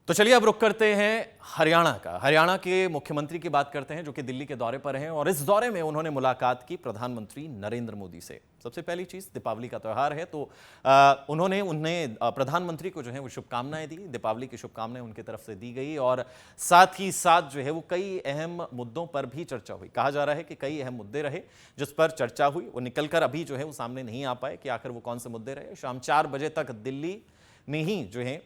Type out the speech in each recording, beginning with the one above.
तो चलिए अब रुक करते हैं हरियाणा का। हरियाणा के मुख्यमंत्री की बात करते हैं जो कि दिल्ली के दौरे पर हैं और इस दौरे में उन्होंने मुलाकात की प्रधानमंत्री नरेंद्र मोदी से। सबसे पहली चीज, दीपावली का त्यौहार है तो उन्हें प्रधानमंत्री को जो है वो शुभकामनाएं दी। दीपावली की शुभकामनाएं उनकी तरफ से दी गई और साथ ही साथ जो है वो कई अहम मुद्दों पर भी चर्चा हुई। कहा जा रहा है कि कई अहम मुद्दे रहे जिस पर चर्चा हुई, वो निकलकर अभी जो है वो सामने नहीं आ पाए कि आखिर वो कौन से मुद्दे रहे। शाम 4 बजे तक दिल्ली में ही जो है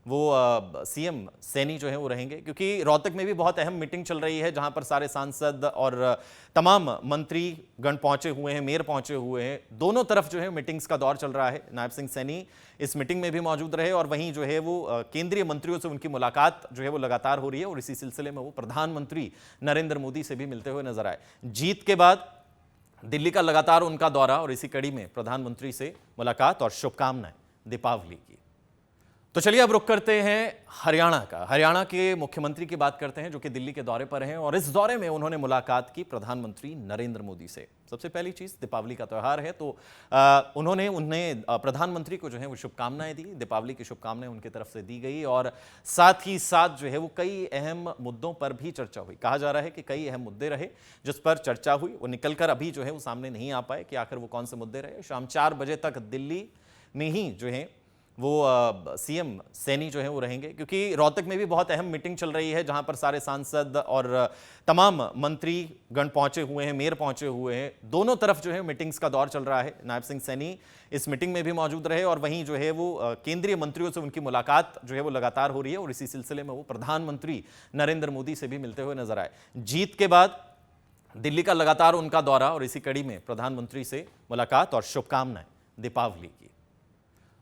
वो सीएम सैनी जो है वो रहेंगे, क्योंकि रोहतक में भी बहुत अहम मीटिंग चल रही है जहां पर सारे सांसद और तमाम मंत्री गण पहुंचे हुए हैं, मेयर पहुंचे हुए हैं। दोनों तरफ जो है मीटिंग्स का दौर चल रहा है। नायब सिंह सैनी इस मीटिंग में भी मौजूद रहे और वहीं जो है वो केंद्रीय मंत्रियों से उनकी मुलाकात जो है वो लगातार हो रही है और इसी सिलसिले में वो प्रधानमंत्री नरेंद्र मोदी से भी मिलते हुए नजर आए। जीत के बाद दिल्ली का लगातार उनका दौरा और इसी कड़ी में प्रधानमंत्री से मुलाकात और शुभकामनाएं दीपावली की। तो चलिए अब रुक करते हैं हरियाणा का। हरियाणा के मुख्यमंत्री की बात करते हैं जो कि दिल्ली के दौरे पर हैं और इस दौरे में उन्होंने मुलाकात की प्रधानमंत्री नरेंद्र मोदी से। सबसे पहली चीज, दीपावली का त्यौहार है तो उन्हें प्रधानमंत्री को जो है वो शुभकामनाएं दी। दीपावली की शुभकामनाएं उनकी तरफ से दी गई और साथ ही साथ जो है वो कई अहम मुद्दों पर भी चर्चा हुई। कहा जा रहा है कि कई अहम मुद्दे रहे जिस पर चर्चा हुई, वो निकलकर अभी जो है वो सामने नहीं आ पाए कि आखिर वो कौन से मुद्दे रहे। शाम 4 बजे तक दिल्ली में ही जो है वो सीएम सैनी जो है वो रहेंगे, क्योंकि रोहतक में भी बहुत अहम मीटिंग चल रही है जहां पर सारे सांसद और तमाम मंत्री गण पहुंचे हुए हैं, मेयर पहुंचे हुए हैं। दोनों तरफ जो है मीटिंग्स का दौर चल रहा है। नायब सिंह सैनी इस मीटिंग में भी मौजूद रहे और वहीं जो है वो केंद्रीय मंत्रियों से उनकी मुलाकात जो है वो लगातार हो रही है और इसी सिलसिले में वो प्रधानमंत्री नरेंद्र मोदी से भी मिलते हुए नजर आए। जीत के बाद दिल्ली का लगातार उनका दौरा और इसी कड़ी में प्रधानमंत्री से मुलाकात और शुभकामनाएं दीपावली की।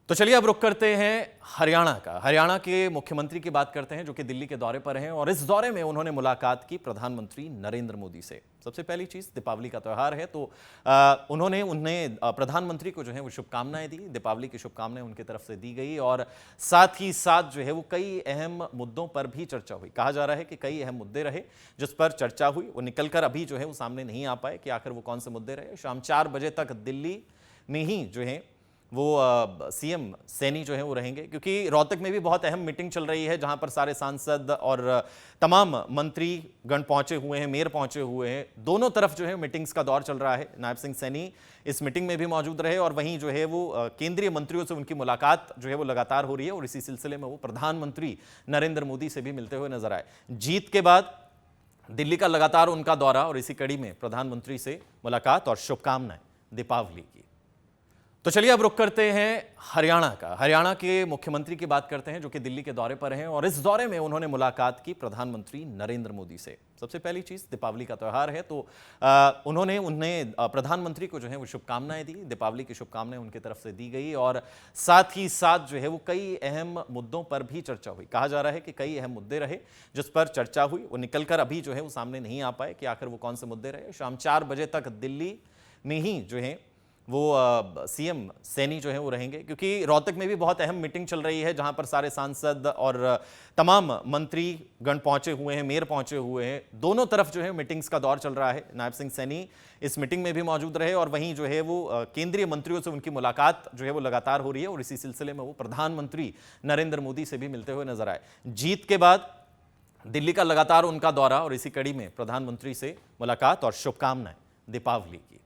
तो चलिए अब रुक करते हैं हरियाणा का। हरियाणा के मुख्यमंत्री की बात करते हैं जो कि दिल्ली के दौरे पर हैं और इस दौरे में उन्होंने मुलाकात की प्रधानमंत्री नरेंद्र मोदी से। सबसे पहली चीज, दीपावली का त्यौहार है तो उन्हें प्रधानमंत्री को जो है वो शुभकामनाएं दी। दीपावली की शुभकामनाएं उनकी तरफ से दी गई और साथ ही साथ जो है वो कई अहम मुद्दों पर भी चर्चा हुई। कहा जा रहा है कि कई अहम मुद्दे रहे जिस पर चर्चा हुई, वो निकलकर अभी जो है वो सामने नहीं आ पाए कि आखिर वो कौन से मुद्दे रहे। शाम 4 बजे तक दिल्ली में ही जो है वो सीएम सैनी जो है वो रहेंगे, क्योंकि रोहतक में भी बहुत अहम मीटिंग चल रही है जहां पर सारे सांसद और तमाम मंत्री गण पहुंचे हुए हैं, मेयर पहुंचे हुए हैं। दोनों तरफ जो है मीटिंग्स का दौर चल रहा है। नायब सिंह सैनी इस मीटिंग में भी मौजूद रहे और वहीं जो है वो केंद्रीय मंत्रियों से उनकी मुलाकात जो है वो लगातार हो रही है और इसी सिलसिले में वो प्रधानमंत्री नरेंद्र मोदी से भी मिलते हुए नजर आए। जीत के बाद दिल्ली का लगातार उनका दौरा और इसी कड़ी में प्रधानमंत्री से मुलाकात और शुभकामनाएं दीपावली की। तो चलिए अब रुक करते हैं हरियाणा का। हरियाणा के मुख्यमंत्री की बात करते हैं जो कि दिल्ली के दौरे पर हैं और इस दौरे में उन्होंने मुलाकात की प्रधानमंत्री नरेंद्र मोदी से। सबसे पहली चीज, दीपावली का त्यौहार है तो उन्हें प्रधानमंत्री को जो है वो शुभकामनाएं दी। दीपावली की शुभकामनाएं उनकी तरफ से दी गई और साथ ही साथ जो है वो कई अहम मुद्दों पर भी चर्चा हुई। कहा जा रहा है कि कई अहम मुद्दे रहे जिस पर चर्चा हुई, वो निकलकर अभी जो है वो सामने नहीं आ पाए कि आखिर वो कौन से मुद्दे रहे। शाम 4 बजे तक दिल्ली में ही जो है वो सीएम सैनी जो है वो रहेंगे, क्योंकि रोहतक में भी बहुत अहम मीटिंग चल रही है जहां पर सारे सांसद और तमाम मंत्री गण पहुंचे हुए हैं, मेयर पहुंचे हुए हैं। दोनों तरफ जो है मीटिंग्स का दौर चल रहा है। नायब सिंह सैनी इस मीटिंग में भी मौजूद रहे और वहीं जो है वो केंद्रीय मंत्रियों से उनकी मुलाकात जो है वो लगातार हो रही है और इसी सिलसिले में वो प्रधानमंत्री नरेंद्र मोदी से भी मिलते हुए नजर आए। जीत के बाद दिल्ली का लगातार उनका दौरा और इसी कड़ी में प्रधानमंत्री से मुलाकात और शुभकामनाएं दीपावली की।